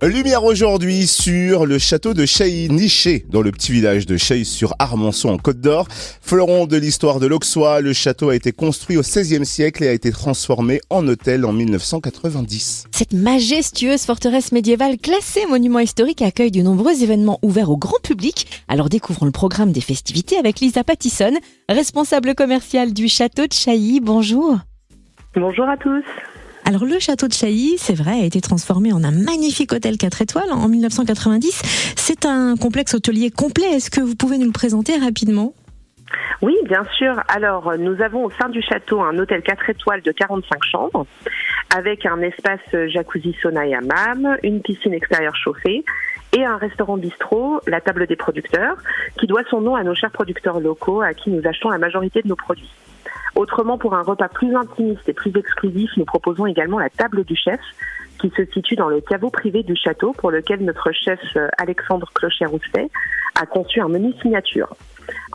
Lumière aujourd'hui sur le château de Chailly, niché dans le petit village de Chailly-sur-Armançon en Côte d'Or. Fleuron de l'histoire de l'Auxois, le château a été construit au XVIe siècle et a été transformé en hôtel en 1990. Cette majestueuse forteresse médiévale classée monument historique accueille de nombreux événements ouverts au grand public. Alors découvrons le programme des festivités avec Lisa Pattison, responsable commerciale du château de Chailly. Bonjour. Bonjour à tous. Alors le château de Chailly, c'est vrai, a été transformé en un magnifique hôtel 4 étoiles en 1990. C'est un complexe hôtelier complet. Est-ce que vous pouvez nous le présenter rapidement ? Oui, bien sûr. Alors, nous avons au sein du château un hôtel 4 étoiles de 45 chambres, avec un espace jacuzzi, sauna et hammam, une piscine extérieure chauffée et un restaurant bistrot, la table des producteurs, qui doit son nom à nos chers producteurs locaux à qui nous achetons la majorité de nos produits. Autrement, pour un repas plus intimiste et plus exclusif, nous proposons également la table du chef, qui se situe dans le caveau privé du château, pour lequel notre chef Alexandre Clocher-Rousselet a conçu un menu signature.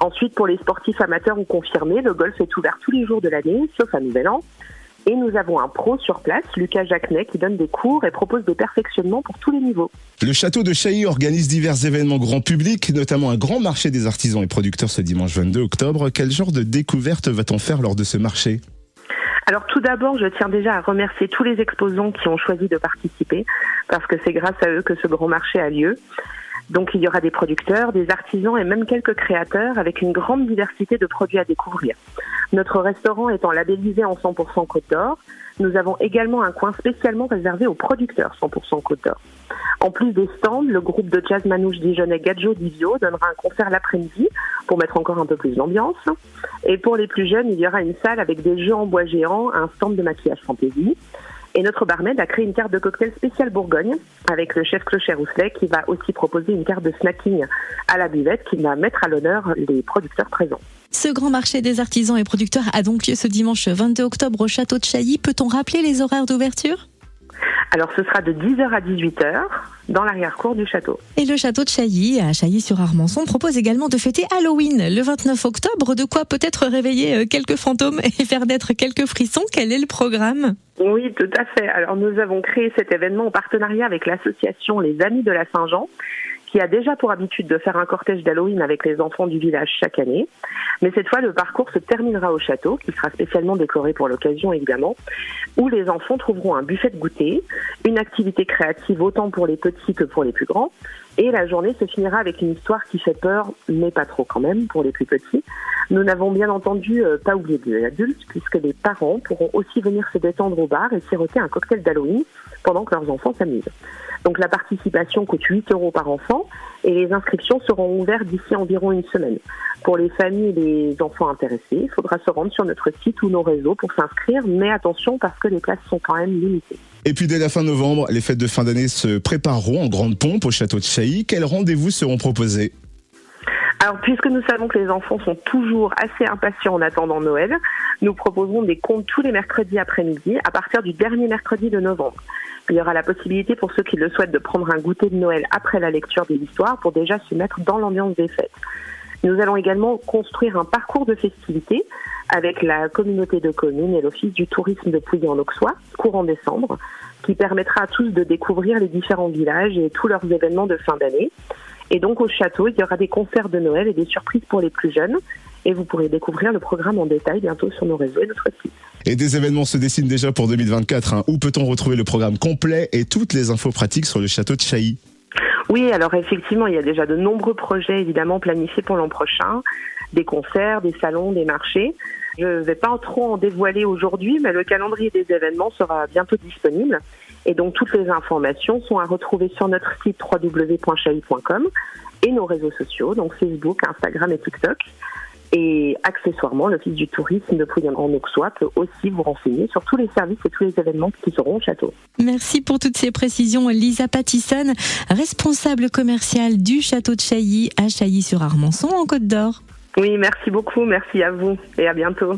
Ensuite, pour les sportifs amateurs ou confirmés, le golf est ouvert tous les jours de l'année, sauf à Nouvel An. Et nous avons un pro sur place, Lucas Jacquenet, qui donne des cours et propose des perfectionnements pour tous les niveaux. Le château de Chailly organise divers événements grand public, notamment un grand marché des artisans et producteurs ce dimanche 22 octobre. Quel genre de découverte va-t-on faire lors de ce marché ? Alors tout d'abord, je tiens déjà à remercier tous les exposants qui ont choisi de participer, parce que c'est grâce à eux que ce grand marché a lieu. Donc il y aura des producteurs, des artisans et même quelques créateurs avec une grande diversité de produits à découvrir. Notre restaurant étant labellisé en 100% Côte d'Or, nous avons également un coin spécialement réservé aux producteurs 100% Côte d'Or. En plus des stands, le groupe de jazz manouche dijonnais Gadjo Divio donnera un concert l'après-midi pour mettre encore un peu plus d'ambiance. Et pour les plus jeunes, il y aura une salle avec des jeux en bois géants, un stand de maquillage fantaisie. Et notre barmaid a créé une carte de cocktail spéciale Bourgogne avec le chef Clocher-Rousselet qui va aussi proposer une carte de snacking à la buvette qui va mettre à l'honneur les producteurs présents. Ce grand marché des artisans et producteurs a donc lieu ce dimanche 22 octobre au château de Chailly. Peut-on rappeler les horaires d'ouverture ? Alors ce sera de 10h à 18h dans l'arrière-cour du château. Et le château de Chailly, à Chailly-sur-Armançon, propose également de fêter Halloween le 29 octobre. De quoi peut-être réveiller quelques fantômes et faire naître quelques frissons. Quel est le programme ? Oui, tout à fait. Alors nous avons créé cet événement en partenariat avec l'association Les Amis de la Saint-Jean, qui a déjà pour habitude de faire un cortège d'Halloween avec les enfants du village chaque année. Mais cette fois, le parcours se terminera au château, qui sera spécialement décoré pour l'occasion évidemment, où les enfants trouveront un buffet de goûter, une activité créative autant pour les petits que pour les plus grands, et la journée se finira avec une histoire qui fait peur, mais pas trop quand même, pour les plus petits. Nous n'avons bien entendu pas oublié les adultes, puisque les parents pourront aussi venir se détendre au bar et siroter un cocktail d'Halloween pendant que leurs enfants s'amusent. Donc la participation coûte 8 € par enfant et les inscriptions seront ouvertes d'ici environ une semaine. Pour les familles et les enfants intéressés, il faudra se rendre sur notre site ou nos réseaux pour s'inscrire, mais attention parce que les places sont quand même limitées. Et puis dès la fin novembre, les fêtes de fin d'année se prépareront en grande pompe au château de Chailly. Quels rendez-vous seront proposés ? Alors, puisque nous savons que les enfants sont toujours assez impatients en attendant Noël, nous proposerons des contes tous les mercredis après-midi à partir du dernier mercredi de novembre. Il y aura la possibilité pour ceux qui le souhaitent de prendre un goûter de Noël après la lecture de l'histoire pour déjà se mettre dans l'ambiance des fêtes. Nous allons également construire un parcours de festivités avec la communauté de communes et l'office du tourisme de Pouilly-en-Auxois, courant décembre, qui permettra à tous de découvrir les différents villages et tous leurs événements de fin d'année. Et donc au château, il y aura des concerts de Noël et des surprises pour les plus jeunes. Et vous pourrez découvrir le programme en détail bientôt sur nos réseaux et notre site. Et des événements se dessinent déjà pour 2024. Où peut-on retrouver le programme complet et toutes les infos pratiques sur le château de Chailly ? Oui, alors effectivement, il y a déjà de nombreux projets évidemment planifiés pour l'an prochain. Des concerts, des salons, des marchés. Je ne vais pas trop en dévoiler aujourd'hui, mais le calendrier des événements sera bientôt disponible. Et donc toutes les informations sont à retrouver sur notre site www.chailly.com et nos réseaux sociaux, donc Facebook, Instagram et TikTok. Et accessoirement, l'Office du tourisme de Pouilly-en-Auxois peut aussi vous renseigner sur tous les services et tous les événements qui seront au château. Merci pour toutes ces précisions, Lisa Pattison, responsable commerciale du château de Chailly à Chailly-sur-Armançon en Côte d'Or. Oui, merci beaucoup, merci à vous et à bientôt.